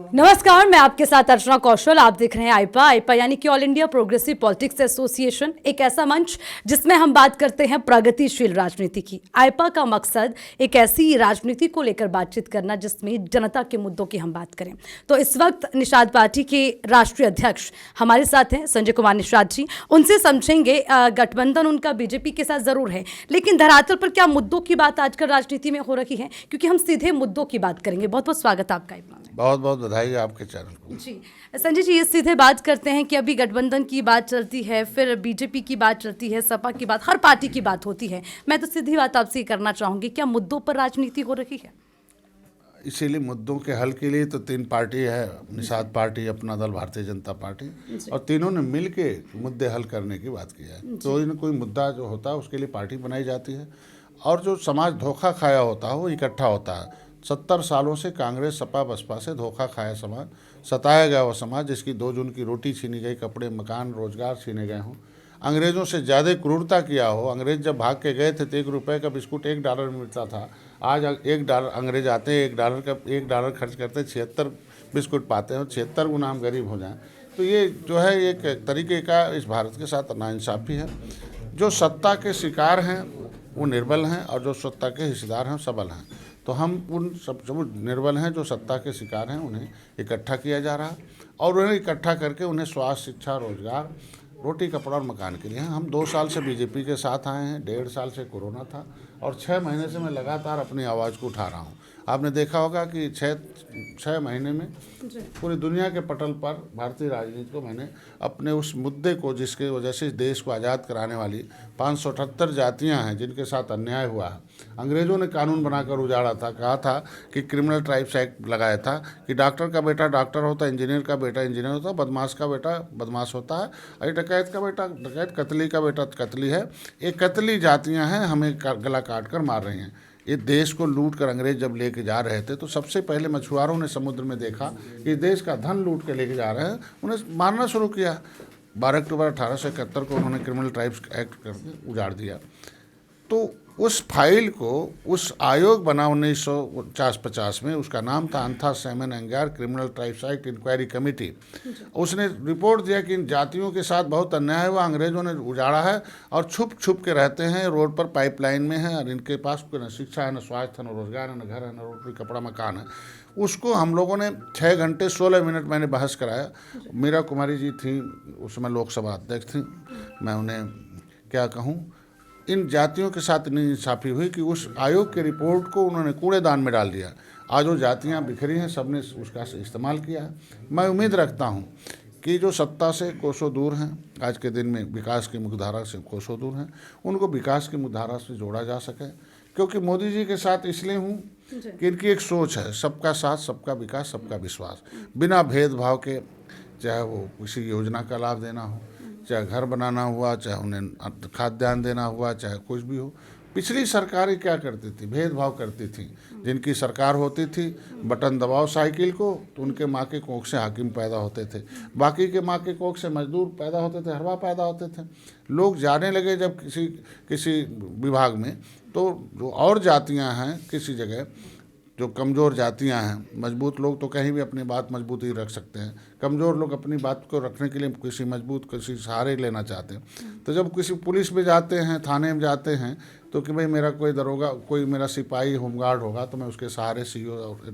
नमस्कार, मैं आपके साथ अर्चना कौशल। आप देख रहे हैं आईपा यानी कि all India progressive politics association, एक ऐसा मंच जिसमें हम बात करते हैं प्रगतिशील राजनीति की। आईपा का मकसद एक ऐसी राजनीति को लेकर बातचीत करना जिसमें जनता के मुद्दों की हम बात करें। तो इस वक्त निषाद पार्टी के राष्ट्रीय अध्यक्ष हमारे साथ हैं, संजय कुमार निषाद जी। उनसे समझेंगे गठबंधन उनका बीजेपी के साथ जरूर है, लेकिन धरातल पर क्या मुद्दों की बात आजकल राजनीति में हो रही है, क्योंकि हम सीधे मुद्दों की बात करेंगे। बहुत बहुत स्वागत है आपका आईपा में। बहुत बहुत बधाई आपके चैनल को। जी संजय जी, इस सीधे बात करते हैं कि अभी गठबंधन की बात चलती है, फिर बीजेपी की बात चलती है, सपा की बात, हर पार्टी की बात होती है। मैं तो सीधी बात आपसे करना चाहूंगी, क्या मुद्दों पर राजनीति हो रही है? इसीलिए मुद्दों के हल के लिए तो तीन पार्टी है, निषाद पार्टी, अपना दल, भारतीय जनता पार्टी, और तीनों ने मिल के मुद्दे हल करने की बात की है। कोई न कोई मुद्दा जो होता है उसके लिए पार्टी बनाई जाती है, और जो समाज धोखा खाया होता है वो इकट्ठा होता है। 70 सालों से कांग्रेस, सपा, बसपा से धोखा खाया समाज, सताया गया वो समाज, जिसकी 2 जून की रोटी छीनी गई, कपड़े, मकान, रोजगार छीने गए हों, अंग्रेज़ों से ज़्यादा क्रूरता किया हो। अंग्रेज़ जब भाग के गए थे तो $1 का बिस्कुट $1 में मिलता था। आज $1 अंग्रेज आते हैं, $1 खर्च करते हैं, 76 बिस्कुट पाते हैं, और 76 गुना हम गरीब हो जाएं। तो ये जो है एक तरीके का इस भारत के साथ नाइंसाफ़ी है। जो सत्ता के शिकार हैं वो निर्बल हैं, और जो सत्ता के हिस्सेदार हैं सबल हैं। तो हम उन सब जो निर्बल हैं, जो सत्ता के शिकार हैं, उन्हें इकट्ठा किया जा रहा है, और उन्हें इकट्ठा करके उन्हें स्वास्थ्य, शिक्षा, रोजगार, रोटी, कपड़ा और मकान के लिए हैं। हम 2 साल से बीजेपी के साथ आए हैं, 1.5 साल से कोरोना था, और 6 महीने से मैं लगातार अपनी आवाज़ को उठा रहा हूँ। आपने देखा होगा कि 6 महीने में पूरी दुनिया के पटल पर भारतीय राजनीति को मैंने अपने उस मुद्दे को, जिसके वजह से इस देश को आज़ाद कराने वाली 578 जातियां हैं जिनके साथ अन्याय हुआ है। अंग्रेज़ों ने कानून बनाकर उजाड़ा था, कहा था कि क्रिमिनल ट्राइब्स एक्ट लगाया था कि डॉक्टर का बेटा डॉक्टर होता है, इंजीनियर का बेटा इंजीनियर होता है, बदमाश का बेटा बदमाश होता है, और डकैत का बेटा डकैत, कतली का बेटा कतली है। ये कतली जातियाँ हैं, हमें गला काट कर मार रही हैं। ये देश को लूट कर अंग्रेज जब लेके जा रहे थे तो सबसे पहले मछुआरों ने समुद्र में देखा कि देश का धन लूट के लेके जा रहे हैं, उन्हें मारना शुरू किया। 12 अक्टूबर 1871 को उन्होंने क्रिमिनल ट्राइब्स एक्ट करके उजाड़ दिया। तो उस फाइल को, उस आयोग बना 1950 में, उसका नाम था Anantha Sayanam Ayyangar criminal tribes act inquiry committee. उसने रिपोर्ट दिया कि इन जातियों के साथ बहुत अन्याय हुआ, अंग्रेज़ों ने उजाड़ा है, और छुप छुप के रहते हैं, रोड पर पाइपलाइन में हैं, और इनके पास कोई न शिक्षा है, न स्वास्थ्य है, न रोजगार है, न घर है, न रोटी, कपड़ा, मकान है। उसको हम लोगों ने 6 घंटे 16 मिनट मैंने बहस कराया। मीरा कुमारी जी थी, उस समय लोकसभा अध्यक्ष थी। मैं उन्हें क्या कहूँ, इन जातियों के साथ इतनी इंसाफ़ी हुई कि उस आयोग के रिपोर्ट को उन्होंने कूड़ेदान में डाल दिया। आज वो जातियाँ बिखरी हैं, सबने उसका इस्तेमाल किया है। मैं उम्मीद रखता हूँ कि जो सत्ता से कोसों दूर हैं, आज के दिन में विकास की मुख्यधारा से कोसों दूर हैं, उनको विकास की मुख्यधारा से जोड़ा जा सके। क्योंकि मोदी जी के साथ इसलिए हूँ कि इनकी एक सोच है, सबका साथ, सबका विकास, सबका विश्वास, बिना भेदभाव के। चाहे वो किसी योजना का लाभ देना हो, चाहे घर बनाना हुआ, चाहे उन्हें खाद्यान्न देना हुआ, चाहे कुछ भी हो। पिछली सरकारें क्या करती थी? भेदभाव करती थी। जिनकी सरकार होती थी, बटन दबाओ साइकिल को तो उनके माँ के कोख से हाकिम पैदा होते थे, बाकी के माँ के कोख से मजदूर पैदा होते थे, हरवा पैदा होते थे। लोग जाने लगे जब किसी विभाग में, तो जो और जातियाँ हैं किसी जगह, जो कमज़ोर जातियां हैं, मजबूत लोग तो कहीं भी अपनी बात मजबूती रख सकते हैं, कमज़ोर लोग अपनी बात को रखने के लिए किसी सहारे लेना चाहते हैं। तो जब किसी पुलिस में जाते हैं, थाने में जाते हैं, तो कि भाई मेरा कोई दरोगा, कोई मेरा सिपाही, होमगार्ड होगा तो मैं उसके सहारे सीओ और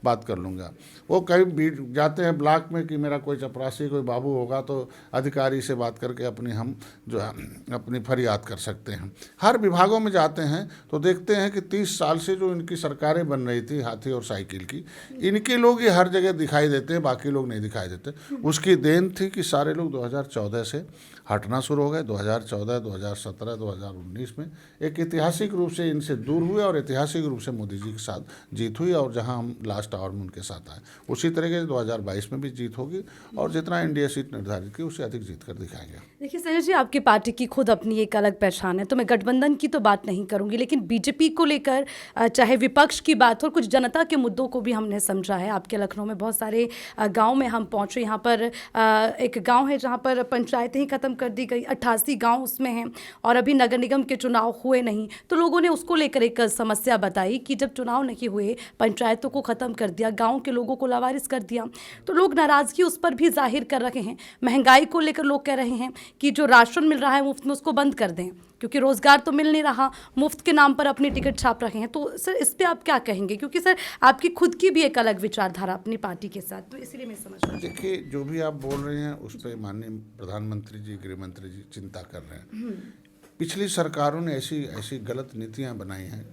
बात कर लूँगा। वो कहीं भी जाते हैं ब्लॉक में कि मेरा कोई चपरासी, कोई बाबू होगा तो अधिकारी से बात करके हम जो है अपनी फरियाद कर सकते हैं। हर विभागों में जाते हैं तो देखते हैं कि 30 साल से जो इनकी सरकारें बन रही थी, हाथी और साइकिल की, इनके लोग ही हर जगह दिखाई देते हैं, बाकी लोग नहीं दिखाई देते। उसकी देन थी कि सारे लोग 2014 से हटना शुरू हो गए। 2014, 2017, 2019 में एक ऐतिहासिक रूप से इनसे दूर हुए, और ऐतिहासिक रूप से मोदी जी के साथ जीत हुई, और जहां हम लास्ट आवर में उनके साथ आए, उसी तरीके से 2022 में भी जीत होगी, और जितना इंडिया सीट निर्धारित की उससे अधिक जीत कर दिखाएंगे। देखिए संजय जी, आपकी पार्टी की खुद अपनी एक अलग पहचान है, तो मैं गठबंधन की तो बात नहीं करूंगी, लेकिन बीजेपी को लेकर चाहे विपक्ष की बात हो, कुछ जनता के मुद्दों को भी हमने समझा है। आपके लखनऊ में बहुत सारे गाँव में हम पहुँचे, यहाँ पर एक गाँव है जहाँ पर पंचायतें ही खत्म कर दी गई, 88 गाँव उसमें हैं, और अभी नगर निगम के चुनाव हुए हुए नहीं, तो लोगों ने उसको लेकर एक समस्या बताई कि जब चुनाव नहीं हुए, पंचायतों को ख़त्म कर दिया, गांव के लोगों को लावारिस कर दिया, तो लोग नाराज़गी उस पर भी जाहिर कर रहे हैं। महंगाई को लेकर लोग कह रहे हैं कि जो राशन मिल रहा है मुफ्त में, उसको बंद कर दें, क्योंकि रोज़गार तो मिल नहीं रहा, मुफ्त के नाम पर अपनी टिकट छाप रहे हैं। तो सर इस पर आप क्या कहेंगे, क्योंकि सर आपकी खुद की भी एक अलग विचारधारा अपनी पार्टी के साथ, तो इसलिए मैं समझ। देखिए, जो भी आप बोल रहे हैं उस पर माननीय प्रधानमंत्री जी, गृह मंत्री जी चिंता कर रहे हैं। पिछली सरकारों ने ऐसी ऐसी गलत नीतियां बनाई हैं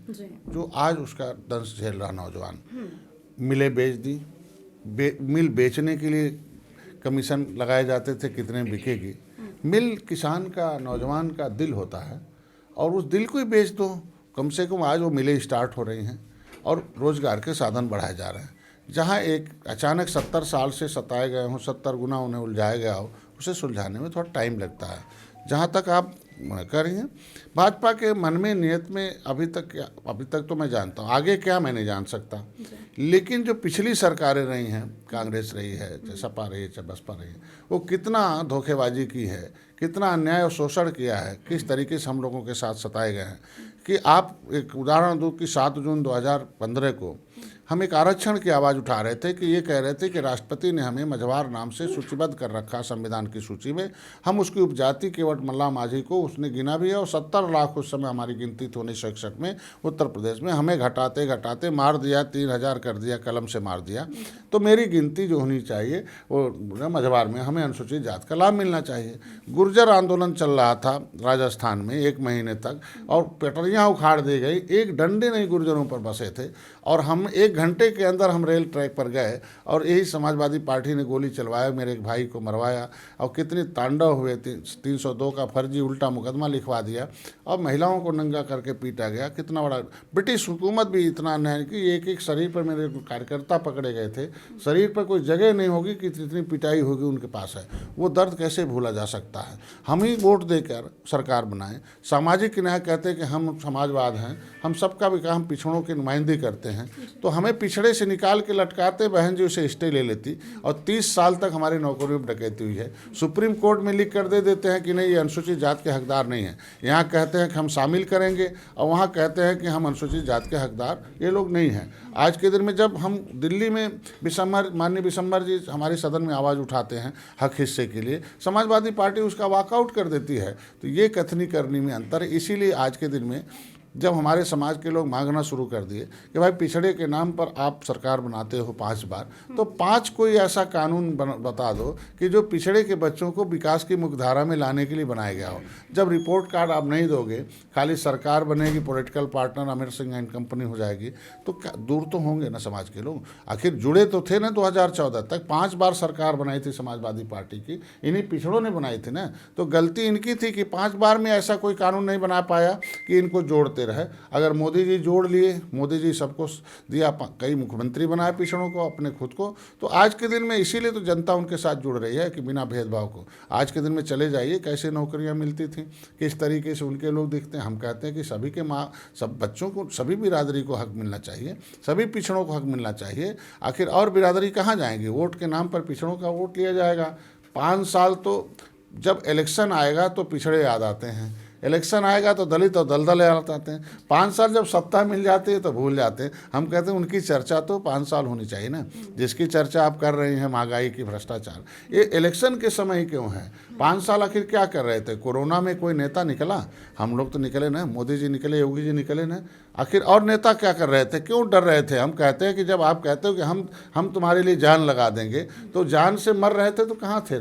जो आज उसका दंश झेल रहा नौजवान। मिलें बेच दी, मिल बेचने के लिए कमीशन लगाए जाते थे, कितने बिकेगी मिल। किसान का, नौजवान का दिल होता है और उस दिल को ही बेच दो। कम से कम आज वो मिलें स्टार्ट हो रही हैं और रोज़गार के साधन बढ़ाए जा रहे हैं। जहाँ एक अचानक 70 साल से सताए गए हों, 70 गुना उन्हें उलझाया गया हो, उसे सुलझाने में थोड़ा टाइम लगता है। जहाँ तक आप कर रही हैं, भाजपा के मन में, नियत में अभी तक तो मैं जानता हूँ, आगे क्या मैं नहीं जान सकता। लेकिन जो पिछली सरकारें रही हैं, कांग्रेस रही है, चाहे सपा रही है, चाहे बसपा रही है, वो कितना धोखेबाजी की है, कितना अन्याय और शोषण किया है, किस तरीके से हम लोगों के साथ सताए गए हैं। कि आप एक उदाहरण दूँ कि 7 जून 2015 को हम एक आरक्षण की आवाज़ उठा रहे थे कि ये कह रहे थे कि राष्ट्रपति ने हमें मझवार नाम से सूचीबद्ध कर रखा संविधान की सूची में। हम उसकी उपजाति केवट मल्ला माझी को उसने गिना भी है और 70 लाख उस समय हमारी गिनती थी 1961 में उत्तर प्रदेश में। हमें घटाते घटाते मार दिया, 3000 कर दिया, कलम से मार दिया। तो मेरी गिनती जो होनी चाहिए वो मझवार में, हमें अनुसूचित जात का लाभ मिलना चाहिए। गुर्जर आंदोलन चल रहा था राजस्थान में 1 महीने तक और पटरियाँ उखाड़ दी गई, एक डंडे नहीं गुर्जरों पर बसे थे। और हम 1 घंटे के अंदर हम रेल ट्रैक पर गए और यही समाजवादी पार्टी ने गोली चलवाया, मेरे एक भाई को मरवाया और कितने तांडव हुए। 302 का फर्जी उल्टा मुकदमा लिखवा दिया और महिलाओं को नंगा करके पीटा गया। कितना बड़ा ब्रिटिश हुकूमत भी इतना अन्याय कि एक शरीर पर मेरे कार्यकर्ता पकड़े गए थे, शरीर पर कोई जगह नहीं होगी कि इतनी पिटाई होगी उनके पास है। वो दर्द कैसे भूला जा सकता है। हम ही वोट देकर सरकार बनाएं। सामाजिक न्याय कहते हैं कि हम समाजवाद हैं, हम सबका विकास, हम पिछड़ों की नुमाइंदगी करते हैं, तो हमें पिछड़े से निकाल के लटकाते, बहन जी उसे स्टे ले लेती और 30 साल तक हमारी नौकरियों में डकैती हुई है। सुप्रीम कोर्ट में लिख कर दे देते हैं कि नहीं, ये अनुसूचित जात के हकदार नहीं है। यहाँ कहते हैं कि हम शामिल करेंगे और वहाँ कहते हैं कि हम अनुसूचित जात के हकदार, ये लोग नहीं हैं। आज के दिन में जब हम दिल्ली में माननीय विशंबर जी हमारे सदन में आवाज़ उठाते हैं हक हिस्से के लिए, समाजवादी पार्टी उसका वॉकआउट कर देती है। तो ये कथनी करनी में अंतर है। इसीलिए आज के दिन में जब हमारे समाज के लोग मांगना शुरू कर दिए कि भाई पिछड़े के नाम पर आप सरकार बनाते हो 5 बार, तो 5 कोई ऐसा कानून बता दो कि जो पिछड़े के बच्चों को विकास की मुख्यधारा में लाने के लिए बनाया गया हो। जब रिपोर्ट कार्ड आप नहीं दोगे, खाली सरकार बनेगी, political partner Amar Singh and company हो जाएगी, तो दूर तो होंगे ना समाज के लोग। आखिर जुड़े तो थे ना 2014 तक, 5 बार सरकार बनाई थी समाजवादी पार्टी की, इन्हीं पिछड़ों ने बनाई थी ना। तो गलती इनकी थी कि 5 बार में ऐसा कोई कानून नहीं बना पाया कि इनको जोड़ते रहे। अगर मोदी जी जोड़ लिए, मोदी जी सबको दिया, कई मुख्यमंत्री बनाए पिछड़ों को, अपने खुद को, तो आज के दिन में इसीलिए तो जनता उनके साथ जुड़ रही है कि बिना भेदभाव को। आज के दिन में चले जाइए कैसे नौकरियां मिलती थी, किस तरीके से उनके लोग दिखते हैं। हम कहते हैं कि सभी के सब बच्चों को, सभी बिरादरी को हक मिलना चाहिए, सभी पिछड़ों को हक मिलना चाहिए। आखिर और बिरादरी कहाँ जाएंगी? वोट के नाम पर पिछड़ों का वोट लिया जाएगा। 5 साल तो जब इलेक्शन आएगा तो पिछड़े याद आते हैं, इलेक्शन आएगा तो दलित और दलदल याद आते हैं। 5 साल जब सत्ता मिल जाती है तो भूल जाते हैं। हम कहते हैं उनकी चर्चा तो 5 साल होनी चाहिए ना, जिसकी चर्चा आप कर रहे हैं, महंगाई की, भ्रष्टाचार, ये इलेक्शन के समय ही क्यों है? 5 साल आखिर क्या कर रहे थे? कोरोना में कोई नेता निकला? हम लोग तो निकले ना, मोदी जी निकले, योगी जी निकले ना। आखिर और नेता क्या कर रहे थे? क्यों डर रहे थे? हम कहते हैं कि जब आप कहते हो कि हम तुम्हारे लिए जान लगा देंगे, तो जान से मर रहे थे तो कहाँ थे?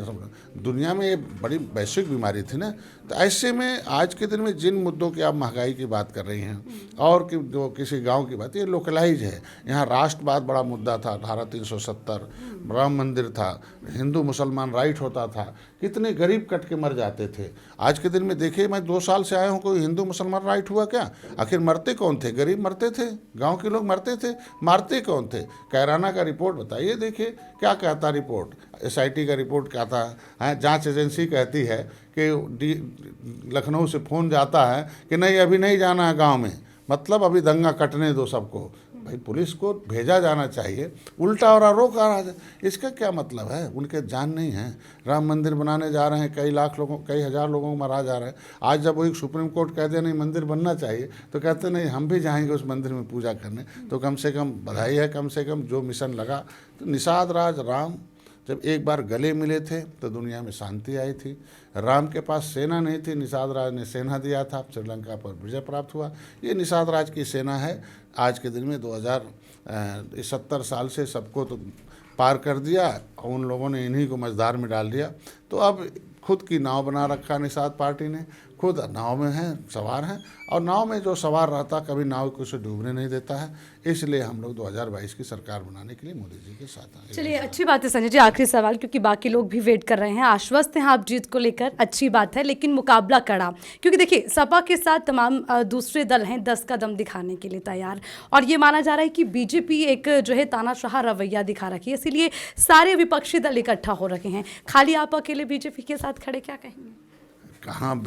दुनिया में ये बड़ी वैश्विक बीमारी थी ना। तो ऐसे में आज के दिन में जिन मुद्दों की आप महंगाई की बात कर रही हैं और कि जो किसी गांव की बात, ये लोकलाइज है। यहाँ राष्ट्रवाद बड़ा मुद्दा था, धारा 370, राम मंदिर था, हिंदू मुसलमान राइट होता था, कितने गरीब कट के मर जाते थे। आज के दिन में देखिए, मैं 2 साल से आया हूँ, कोई हिंदू मुसलमान राइट हुआ क्या? आखिर मरते कौन थे? गरीब मरते थे, गांव के लोग मरते थे, मारते कौन थे? कैराना का रिपोर्ट बताइए, देखिए क्या कहता रिपोर्ट, SIT का रिपोर्ट कहता है, जांच एजेंसी कहती है कि लखनऊ से फ़ोन जाता है कि नहीं अभी नहीं जाना है गांव में, मतलब अभी दंगा कटने दो सबको। भाई पुलिस को भेजा जाना चाहिए, उल्टा और आरोप आ रहा है। इसका क्या मतलब है? उनके जान नहीं है। राम मंदिर बनाने जा रहे हैं, कई लाख लोगों, कई हज़ार लोगों को मारा जा रहा है। आज जब वही सुप्रीम कोर्ट कहते हैं नहीं मंदिर बनना चाहिए, तो कहते नहीं हम भी जाएंगे उस मंदिर में पूजा करने। तो कम से कम बधाई है, कम से कम जो मिशन लगा। तो निषाद राज राम जब एक बार गले मिले थे तो दुनिया में शांति आई थी। राम के पास सेना नहीं थी, निषाद राज ने सेना दिया था, श्रीलंका पर विजय प्राप्त हुआ। ये निषाद राज की सेना है। आज के दिन में 2070 साल से सबको तो पार कर दिया और उन लोगों ने इन्हीं को मझधार में डाल दिया। तो अब खुद की नाव बना रखा निषाद पार्टी ने, खुद नाव में हैं, सवार हैं, और नाव में जो सवार रहता कभी नाव को उसे डूबने नहीं देता है। इसलिए हम लोग 2022 की सरकार बनाने के लिए मोदी जी के साथ आए। चलिए, अच्छी बात है संजय जी। आखिरी सवाल, क्योंकि बाकी लोग भी वेट कर रहे हैं। आश्वस्त हैं आप जीत को लेकर, अच्छी बात है, लेकिन मुकाबला कड़ा, क्योंकि देखिए सपा के साथ तमाम दूसरे दल हैं 10 कदम दिखाने के लिए तैयार, और ये माना जा रहा है कि बीजेपी एक जो है तानाशाह रवैया दिखा रखी है, इसीलिए सारे विपक्षी दल इकट्ठा हो रखे हैं। खाली आप अकेले बीजेपी के साथ खड़े, क्या कहेंगे? कहाँ,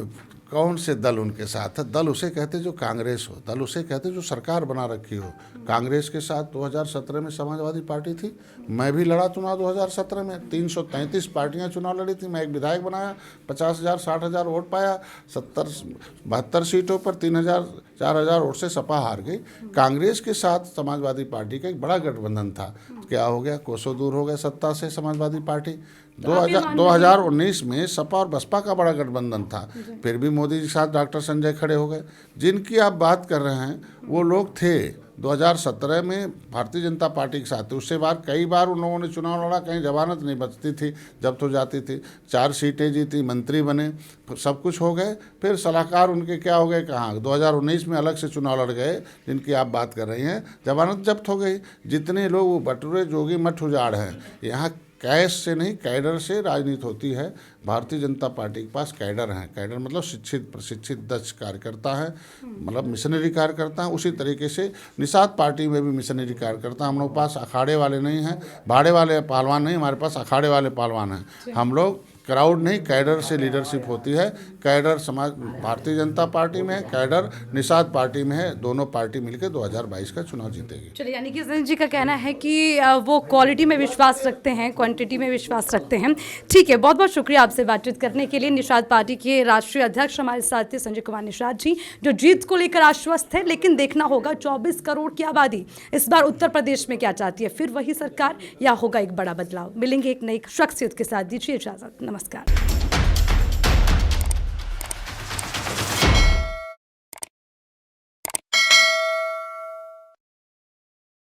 कौन से दल उनके साथ है? दल उसे कहते जो कांग्रेस हो, दल उसे कहते जो सरकार बना रखी हो। कांग्रेस के साथ 2017 में समाजवादी पार्टी थी, मैं भी लड़ा चुनाव 2017 में। 333 पार्टियां चुनाव लड़ी थी, मैं एक विधायक बनाया, 50,000 60,000 वोट पाया। 72 सीटों पर 3,000 4,000 वोट से सपा हार गई। कांग्रेस के साथ समाजवादी पार्टी का एक बड़ा गठबंधन था, क्या हो गया? कोसों दूर हो गया सत्ता से समाजवादी पार्टी। 2019 में सपा और बसपा का बड़ा गठबंधन था, फिर भी मोदी जी के साथ डॉक्टर संजय खड़े हो गए। जिनकी आप बात कर रहे हैं वो लोग थे 2017 में भारतीय जनता पार्टी के साथ थे। उससे बाद कई बार उन लोगों ने चुनाव लड़ा, कहीं जमानत नहीं बचती थी, जब्त हो जाती थी। 4 सीटें जीती, मंत्री बने, सब कुछ हो गए। फिर सलाहकार उनके क्या हो गए, कहाँ? 2019 में अलग से चुनाव लड़ गए, जिनकी आप बात कर रही हैं, जमानत जब्त हो गई। जितने लोग वो बटुरे जोगी मठ उजाड़ हैं, यहाँ कैश से नहीं कैडर से राजनीति होती है। भारतीय जनता पार्टी के पास कैडर हैं, कैडर मतलब शिक्षित प्रशिक्षित दक्ष कार्यकर्ता है, मतलब मिशनरी कार्यकर्ता हैं। उसी तरीके से निषाद पार्टी में भी मिशनरी कार्यकर्ता। हम लोग पास अखाड़े वाले नहीं हैं, भाड़े वाले पहलवान नहीं, हमारे पास अखाड़े वाले पहलवान हैं। हम लोग क्राउड नहीं, कैडर से लीडरशिप होती है। कैडर समाज भारतीय जनता पार्टी में है, कैडर निषाद पार्टी में है। दोनों पार्टी मिलकर 2022 का चुनाव जीतेगी। चलिए, यानी कि संजय जी का कहना है कि वो क्वालिटी में विश्वास रखते हैं, क्वांटिटी में विश्वास रखते हैं। ठीक है, बहुत बहुत शुक्रिया आपसे बातचीत करने के लिए। निषाद पार्टी के राष्ट्रीय अध्यक्ष हमारे साथ थे संजय कुमार निषाद जी, जो जीत को लेकर आश्वस्त है, लेकिन देखना होगा 24 करोड़ की आबादी इस बार उत्तर प्रदेश में क्या चाहती है, फिर वही सरकार या होगा एक बड़ा बदलाव। मिलेंगे एक नई शख्सियत के साथ, दीजिए इजाजत, नमस्कार।